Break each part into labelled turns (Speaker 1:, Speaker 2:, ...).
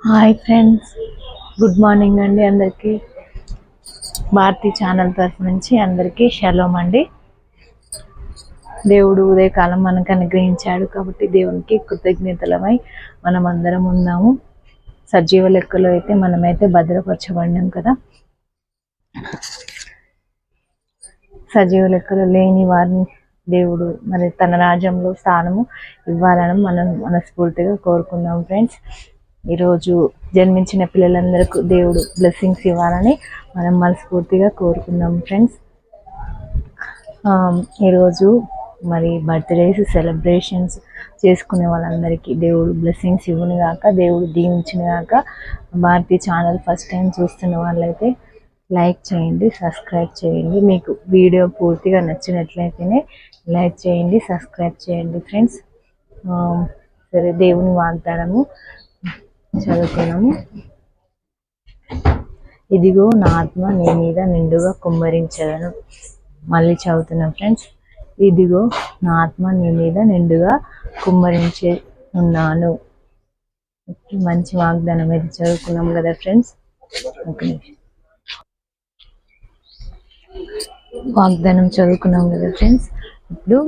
Speaker 1: Hi friends, good morning అండి. అందరికీ Bharati channel తరఫు నుంచి అందరికీ షలోమ్ అండి. దేవుడు ఉదయకాలం మనకు అనుగ్రహించాడు కాబట్టి దేవునికి కృతజ్ఞతలమై మనం అందరం ఉన్నాము. సజీవ లెక్కలో అయితే మనమైతే భద్రపరచబడినాం కదా. సజీవ లెక్కలో లేని వారిని దేవుడు మరి తన రాజ్యంలో స్థానము ఇవ్వాలని మనం మనస్ఫూర్తిగా కోరుకుందాం ఫ్రెండ్స్. ఈరోజు జన్మించిన పిల్లలందరికీ దేవుడు బ్లెస్సింగ్స్ ఇవ్వాలని మనం మనస్ఫూర్తిగా కోరుకుందాం ఫ్రెండ్స్. ఈరోజు మరి బర్త్డేస్ సెలబ్రేషన్స్ చేసుకునే వాళ్ళందరికీ దేవుడు బ్లెస్సింగ్స్ ఇవ్వను గాక, దేవుడు దీవించిన గాక. భారతీ ఛానల్ ఫస్ట్ టైం చూస్తున్న వాళ్ళైతే లైక్ చేయండి, సబ్స్క్రైబ్ చేయండి. మీకు వీడియో పూర్తిగా నచ్చినట్లయితేనే లైక్ చేయండి, సబ్స్క్రైబ్ చేయండి ఫ్రెండ్స్. సరే, దేవుని వాగ్దానము చదువుకున్నాము. ఇదిగో నా ఆత్మ నీ మీద నిండుగా కుమ్మరించదను. మళ్ళీ చదువుతున్నాం ఫ్రెండ్స్. ఇదిగో నా ఆత్మ నీ మీద నిండుగా కుమ్మరించే ఉన్నాను. మంచి వాగ్దానం అయితే చదువుకున్నాం కదా ఫ్రెండ్స్. ఒక నిమిషం, వాగ్దానం చదువుకున్నాం కదా ఫ్రెండ్స్. ఇప్పుడు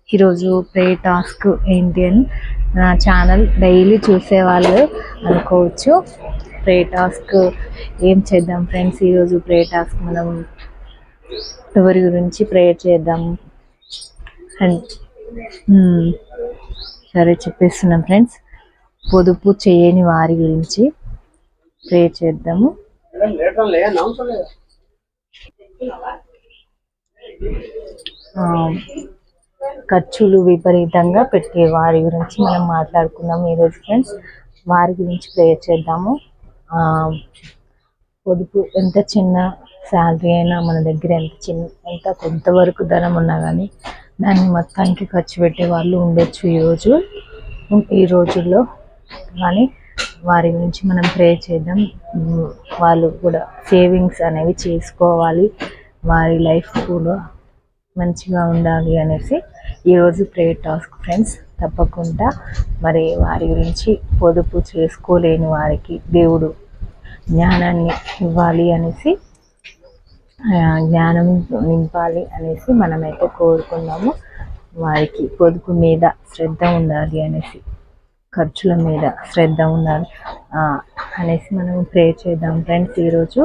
Speaker 1: ఈరోజు ప్రే టాస్క్ ఏంటి అని నా ఛానల్ డైలీ చూసేవాళ్ళు అనుకోవచ్చు. ప్రే టాస్క్ ఏం చేద్దాం ఫ్రెండ్స్? ఈరోజు ప్రే టాస్క్ మనం ఎవరి గురించి ప్రేయర్ చేద్దాం అండ్ సరే చెప్పేస్తున్నాం ఫ్రెండ్స్. పొదుపు చేయని వారి గురించి ప్రేయర్ చేద్దాము. ఖర్చులు విపరీతంగా పెట్టే వారి గురించి మనం మాట్లాడుకుందాం ఈరోజు ఫ్రెండ్స్. వారి గురించి ప్రేయర్ చేద్దాము. పొదుపు, ఎంత చిన్న శాలరీ అయినా మన దగ్గర ఎంత కొంతవరకు ధనం ఉన్నా కానీ దాన్ని మొత్తానికి ఖర్చు పెట్టే వాళ్ళు ఉండొచ్చు ఈ రోజుల్లో. కానీ వారి గురించి మనం ప్రేయర్ చేద్దాం. వాళ్ళు కూడా సేవింగ్స్ అనేవి చేసుకోవాలి, వారి లైఫ్ కూడా మంచిగా ఉండాలి అనేసి ఈరోజు ప్రేయర్ టాస్క్ ఫ్రెండ్స్. తప్పకుండా మరి వారి గురించి, పొదుపు చేసుకోలేని వారికి దేవుడు జ్ఞానాన్ని ఇవ్వాలి అనేసి, జ్ఞానం నింపాలి అనేసి మనమైతే కోరుకుందాము. వారికి పొదుపు మీద శ్రద్ధ ఉండాలి అనేసి, ఖర్చుల మీద శ్రద్ధ ఉండాలి అనేసి మనం ప్రే చేద్దాం ఫ్రెండ్స్. ఈరోజు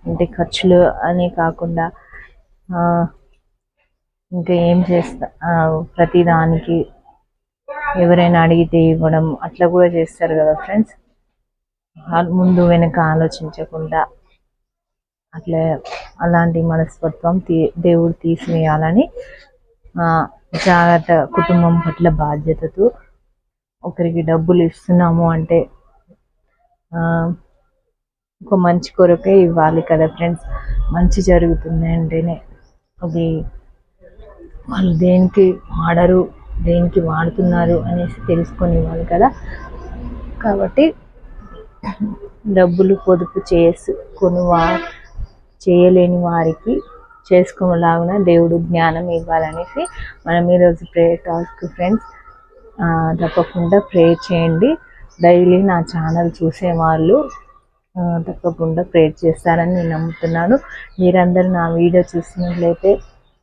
Speaker 1: అంటే ఖర్చులు అని కాకుండా ఇంకా ఏం చేస్తా, ప్రతిదానికి ఎవరైనా అడిగితే ఇవ్వడం అట్లా కూడా చేస్తారు కదా ఫ్రెండ్స్. ముందు వెనక ఆలోచించకుండా అలాంటి మనస్తత్వం దేవుడు తీసివేయాలని, జాగ్రత్త, కుటుంబం పట్ల బాధ్యతతో ఒకరికి డబ్బులు ఇస్తున్నాము అంటే ఒక మంచి కొరకే ఇవ్వాలి కదా ఫ్రెండ్స్. మంచి జరుగుతుంది అంటేనే అది వాళ్ళు దేనికి వాడరు, దేనికి వాడుతున్నారు అనేసి తెలుసుకొని ఇవ్వాలి కదా. కాబట్టి డబ్బులు పొదుపు చేయలేని వారికి చేసుకునేలాగా దేవుడు జ్ఞానం ఇవ్వాలనేసి మనం ఈరోజు ప్రేయర్ టాస్క్ ఫ్రెండ్స్. తప్పకుండా ప్రేయర్ చేయండి. డైలీ నా ఛానల్ చూసేవాళ్ళు తప్పకుండా ప్రేయర్ చేస్తారని నేను నమ్ముతున్నాను. మీరందరూ నా వీడియో చూసినట్లయితే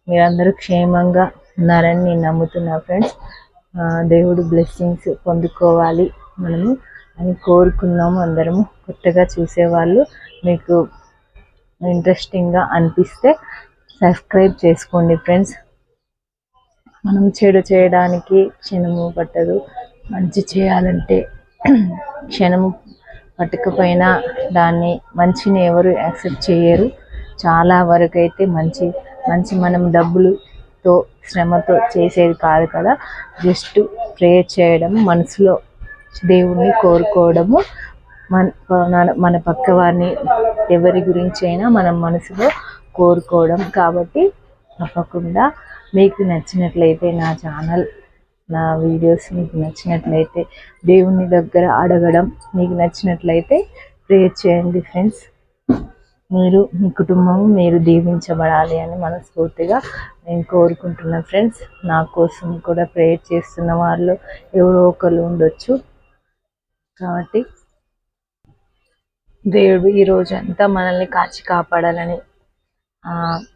Speaker 1: మీరందరూ క్షేమంగా ఉన్నారని నేను నమ్ముతున్నాను ఫ్రెండ్స్. దేవుడు బ్లెస్సింగ్స్ పొందుకోవాలి మనము అని కోరుకున్నాము అందరము. కొత్తగా చూసేవాళ్ళు మీకు ఇంట్రెస్టింగ్గా అనిపిస్తే సబ్స్క్రైబ్ చేసుకోండి ఫ్రెండ్స్. మనం చెడు చేయడానికి క్షణము పట్టదు, మంచి చేయాలంటే క్షణము పట్టకపోయినా దాన్ని మంచిని ఎవరు యాక్సెప్ట్ చేయరు. చాలా వరకు అయితే మంచి మనం డబ్బులతో శ్రమతో చేసేది కాదు కదా. జస్ట్ ప్రేయర్ చేయడం, మనసులో దేవుణ్ణి కోరుకోవడము, మన పక్క వారిని ఎవరి గురించి అయినా మనం మనసులో కోరుకోవడం. కాబట్టి తప్పకుండా మీకు నచ్చినట్లయితే నా ఛానల్, నా వీడియోస్ మీకు నచ్చినట్లయితే, దేవుని దగ్గర అడగడం మీకు నచ్చినట్లయితే ప్రేయర్ చేయండి ఫ్రెండ్స్. మీరు మీ కుటుంబం మీరు దీవించబడాలి అని మనస్ఫూర్తిగా నేను కోరుకుంటున్నాను ఫ్రెండ్స్. నా కోసం కూడా ప్రేయర్ చేస్తున్న వాళ్ళు ఎవరో ఒకరు ఉండొచ్చు. కాబట్టి దేవుడు ఈ రోజు అంతా మనల్ని కాచి కాపాడాలని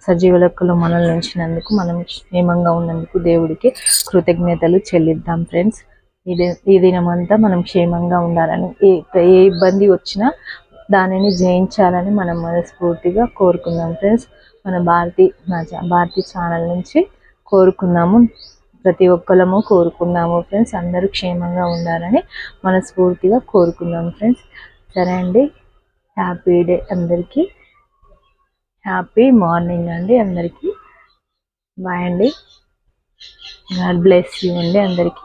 Speaker 1: సజీవ లెక్కలో మనల్ని ఉంచినందుకు, మనం క్షేమంగా ఉన్నందుకు దేవుడికి కృతజ్ఞతలు చెల్లిద్దాం ఫ్రెండ్స్. ఈ దినమంతా మనం క్షేమంగా ఉండాలని, ఏ ఇబ్బంది వచ్చినా దానిని జయించాలని మనం మనస్ఫూర్తిగా కోరుకుందాం ఫ్రెండ్స్. మన భారతి ఛానల్ నుంచి కోరుకుందాము, ప్రతి ఒక్కరము కోరుకుందాము ఫ్రెండ్స్. అందరూ క్షేమంగా ఉండాలని మనస్ఫూర్తిగా కోరుకుందాం ఫ్రెండ్స్. సరే అండి, హ్యాపీ డే అందరికీ, హ్యాపీ మార్నింగ్ అండి అందరికీ. బాయ్ అండి, గాడ్ బ్లెస్ యూ అండి అందరికీ.